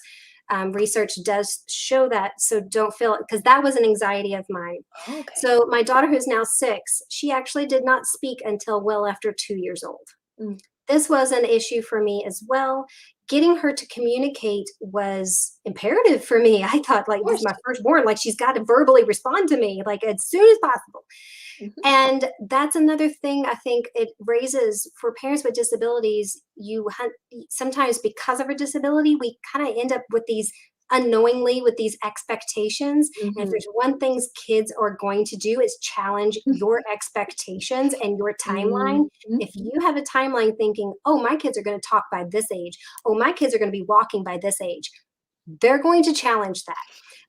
Research does show that, so don't feel it, because that was an anxiety of mine. Okay. So my daughter, who's now 6, she actually did not speak until well after 2 years old. Mm. This was an issue for me as well. Getting her to communicate was imperative for me. I thought, Of like, this is course. my firstborn, like, she's got to verbally respond to me, like, as soon as possible. Mhm. And that's another thing I think it raises for parents with disabilities. Sometimes because of a disability, we kind of end up with these unknowingly with these expectations. And if Mhm. there's one things kids are going to do is challenge your expectations and your timeline. Mhm. If you have a timeline thinking, oh, my kids are going to talk by this age, oh, my kids are going to be walking by this age, they're going to challenge that.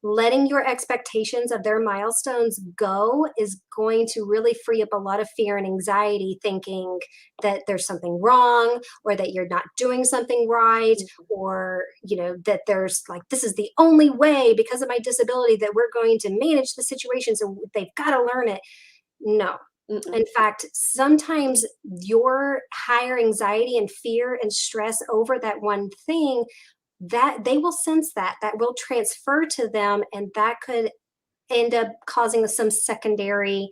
Letting your expectations of their milestones go is going to really free up a lot of fear and anxiety, thinking that there's something wrong or that you're not doing something right, Mhm. or that there's like, this is the only way because of my disability that we're going to manage the situation, so they've got to learn it. No. Mm-mm. In fact, sometimes your higher anxiety and fear and stress over that one thing, that they will sense that will transfer to them, and that could end up causing some secondary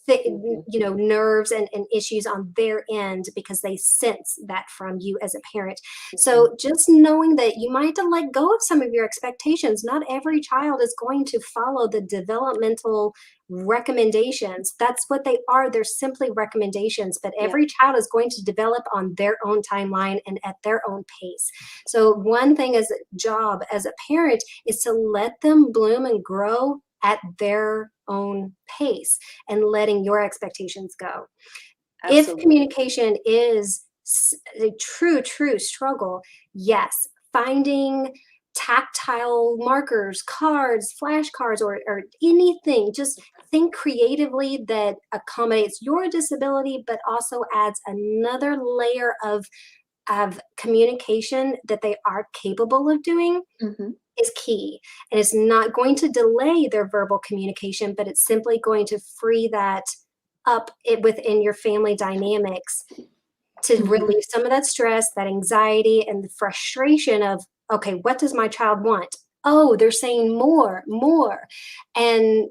Mhm. nerves and issues on their end, because they sense that from you as a parent. Mhm. So just knowing that you might have to let go of some of your expectations. Not every child is going to follow the developmental recommendations. That's what they are. They're simply recommendations, but Yeah. every child is going to develop on their own timeline and at their own pace. So one thing as a job as a parent is to let them bloom and grow at their own pace, and letting your expectations go. If Absolutely. communication is a true struggle, yes, finding tactile markers, cards, flashcards, or anything, just think creatively that accommodates your disability, but also adds another layer of communication that they are capable of doing, Mhm. is key. And it's not going to delay their verbal communication, but it's simply going to free that up within your family dynamics, to Mhm. relieve some of that stress, that anxiety, and the frustration of, okay, what does my child want? Oh, they're saying more, more. And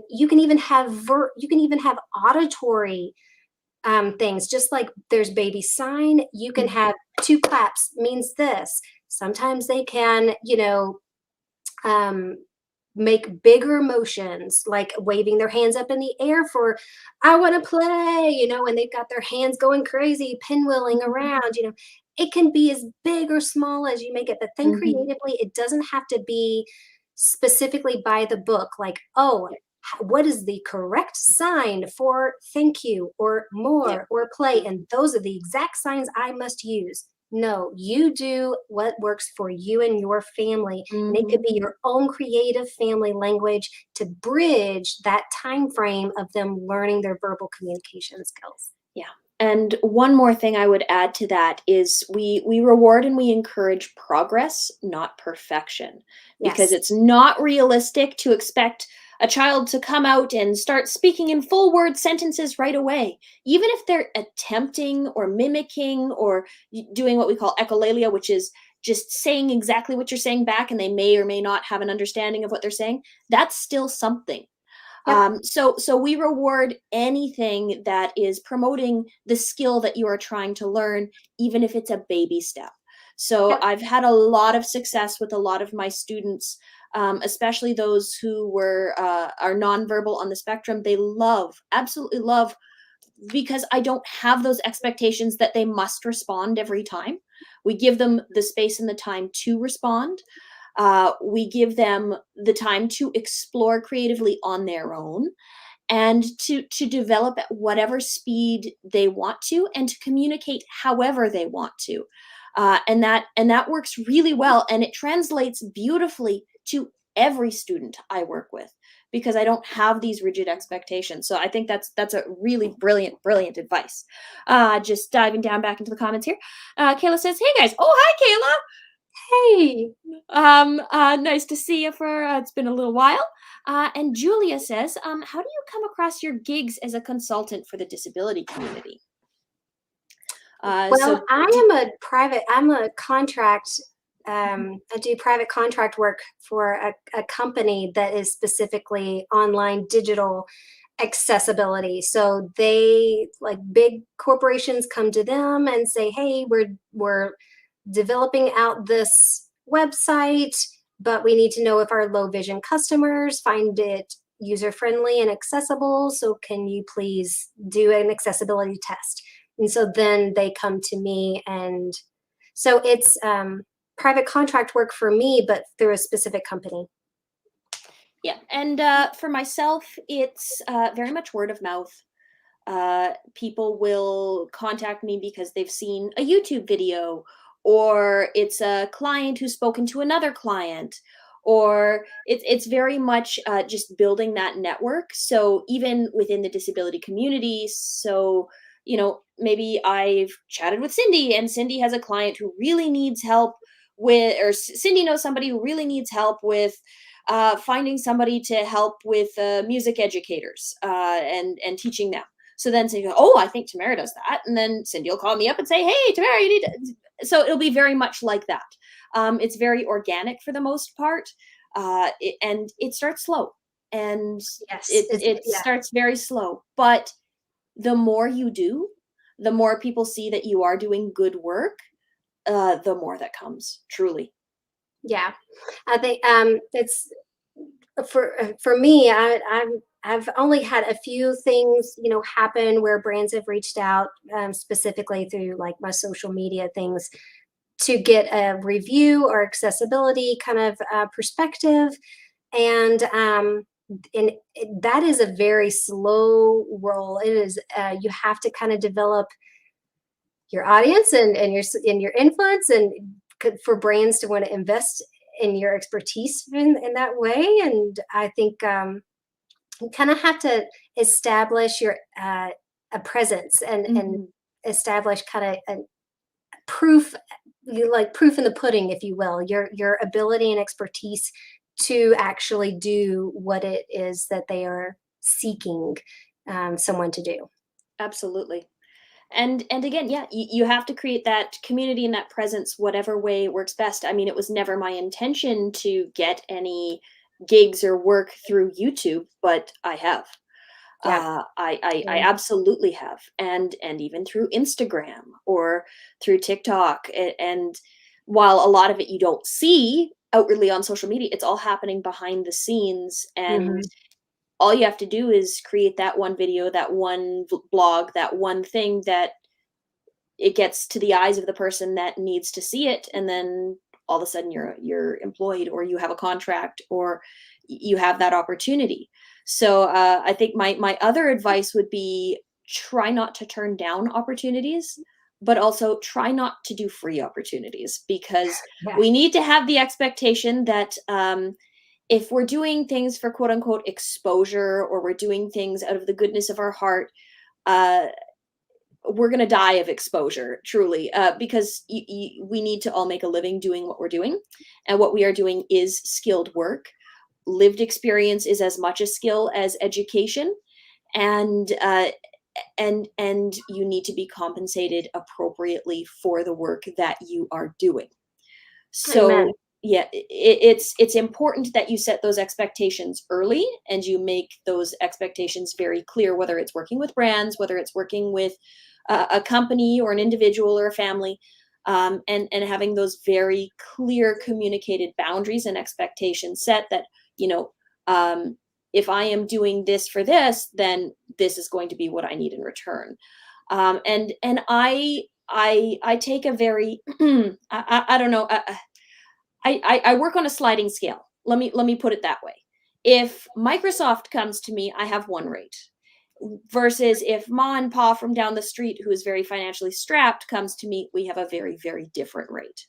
you can even have auditory things, just like there's baby sign. You can Mhm. have 2 claps means this. Sometimes they can, um, make bigger motions, like waving their hands up in the air for, I want to play, and they've got their hands going crazy, pinwheeling Mhm. around. It can be as big or small as you make it, but think Mhm. creatively. It doesn't have to be specifically by the book, like, oh, Yeah. what is the correct sign for thank you or Yep. more or play, and those are the exact signs I must use. No, you do what works for you and your family, and it could Mhm. be your own creative family language to bridge that time frame of them learning their verbal communication skills. Yeah. And one more thing I would add to that is we reward and we encourage progress, not perfection, because Yes. it's not realistic to expect a child to come out and start speaking in full word sentences right away. Even if they're attempting or mimicking or doing what we call echolalia, which is just saying exactly what you're saying back and they may or may not have an understanding of what they're saying, that's still something. Yep. So we reward anything that is promoting the skill that you are trying to learn, even if it's a baby step. So Yep. I've had a lot of success with a lot of my students, especially those who are nonverbal on the spectrum. They love, absolutely love, because I don't have those expectations that they must respond every time. We give them the space and the time to respond. We give them the time to explore creatively on their own and to develop at whatever speed they want to and to communicate however they want to. And that works really well, and it translates beautifully to every student I work with because I don't have these rigid expectations. So I think that's a really brilliant advice. Just diving down back into the comments here. Kayla says, "Hey guys, oh hi Hey. Kayla, nice to see you for it's been a little while." And Julia says, "How do you come across your gigs as a consultant for the disability community?" Well, So do, I'm a contract, I do private contract work for a company that is specifically online digital accessibility. So they, like, big corporations come to them and say, hey, we're developing out this website, but we need to know if our low vision customers find it user friendly and accessible. So can you please do an accessibility test? And so then they come to me, and so it's private contract work for me, but through a specific company. yeah, and for myself, it's very much word of mouth. People will contact me because they've seen a YouTube video, or it's a client who's spoken to another client, or it's very much just building that network. So even within the disability community, so maybe I've chatted with Cindy, and Cindy has a client who really needs help with, or Cindy knows somebody who really needs help with finding somebody to help with music educators and teaching them. So then Cindy goes, "Oh, I think Tamara does that." And then Cindy will call me up and say, "Hey, Tamara, you need to." So it'll be very much like that. It's very organic for the most part. And it starts slow. And Yes, it yeah, starts very slow. But the more you do, the more people see that you are doing good work, the more that comes, truly. yeah. I think it's for me. I've only had a few things, happen where brands have reached out, specifically through like my social media things, to get a review or accessibility kind of perspective. And that is a very slow roll. It is, you have to kind of develop your audience and your influence, and for brands to want to invest in your expertise in that way. And I think you kind of have to establish your a presence, and Mhm. establish kind of a proof, you like proof in the pudding, if you will, your ability and expertise to actually do what it is that they are seeking someone to do. Absolutely. And again, yeah, you have to create that community and that presence whatever way works best. I mean, it was never my intention to get any gigs or work through YouTube, but I have. Yeah. I absolutely have, and even through Instagram or through TikTok. And while a lot of it you don't see outwardly on social media, it's all happening behind the scenes. And Hmm. all you have to do is create that one video, that one blog, that one thing that it gets to the eyes of the person that needs to see it, and then all of a sudden you're employed, or you have a contract, or you have that opportunity. So I think my other advice would be try not to turn down opportunities, but also try not to do free opportunities, because Yeah. we need to have the expectation that if we're doing things for quote unquote exposure, or we're doing things out of the goodness of our heart, uh, we're going to die of exposure, truly, because we need to all make a living doing what we're doing. And what we are doing is skilled work. Lived experience is as much a skill as education. And and you need to be compensated appropriately for the work that you are doing. Amen. So yeah, it's important that you set those expectations early, and you make those expectations very clear, whether it's working with brands, whether it's working with a company or an individual or a family, and having those very clear communicated boundaries and expectations set that, you know, um, if I am doing this for this, then this is going to be what I need in return. And I take a very I don't know, I work on a sliding scale. Let me put it that way. If Microsoft comes to me, I have one rate. Versus if Ma and Pa from down the street, who is very financially strapped, comes to me, we have a very, very different rate.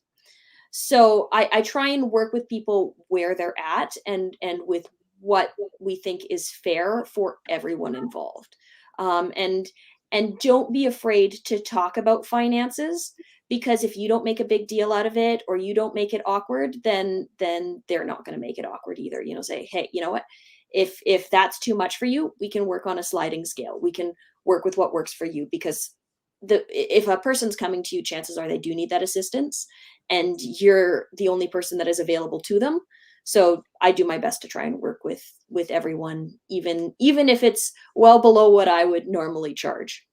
So I try and work with people where they're at, and with what we think is fair for everyone involved. And don't be afraid to talk about finances, because if you don't make a big deal out of it, or you don't make it awkward, then they're not going to make it awkward either. Say, hey, you know what? If that's too much for you, we can work on a sliding scale. We can work with what works for you, because if a person's coming to you, chances are they do need that assistance, and you're the only person that is available to them. So I do my best to try and work with everyone, even if it's well below what I would normally charge.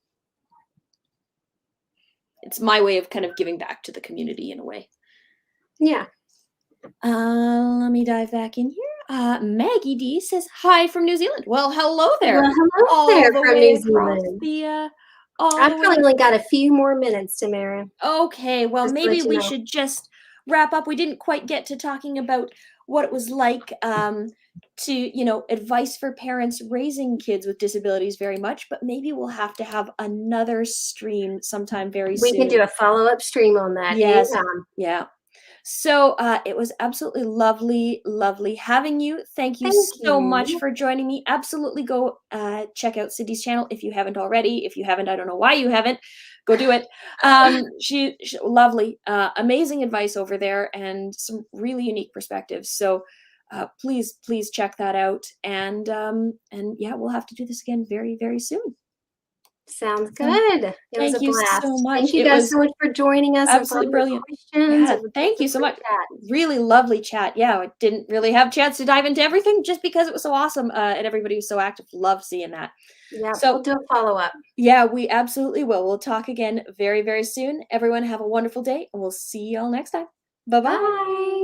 It's my way of kind of giving back to the community in a way. Yeah. Let me dive back in here. Maggie D says hi from New Zealand. Well, hello there. Well, hello All there the from way New across Zealand. the all I've the way. probably only got a few more minutes, Tamara. Okay, well, Just to maybe let you we know. should just wrap up. We didn't quite get to talking about what it was like to advice for parents raising kids with disabilities very much, but maybe we'll have to have another stream sometime very We can soon. do a follow-up stream on that. Yes. Anytime. Yeah. So it was absolutely lovely, lovely having you. Thank you Thank so much you. for joining me. Absolutely go check out Cindy's channel if you haven't already. If you haven't, I don't know why you haven't. Go do it. She lovely, amazing advice over there, and some really unique perspectives. So please check that out. And yeah, we'll have to do this again very, very soon. Sounds So, good. It was a thank you blast. so much. Thank you It guys was so much for joining us and for all absolutely your brilliant. questions. Yeah, It was thank you a so great much. chat. Really lovely chat. Yeah, I didn't really have a chance to dive into everything just because it was so awesome, and everybody was so active. Love seeing that. Yeah, So, we'll do a follow-up. yeah, we absolutely will. We'll talk again very, very soon. Everyone have a wonderful day, and we'll see y'all next time. Bye-bye. Bye.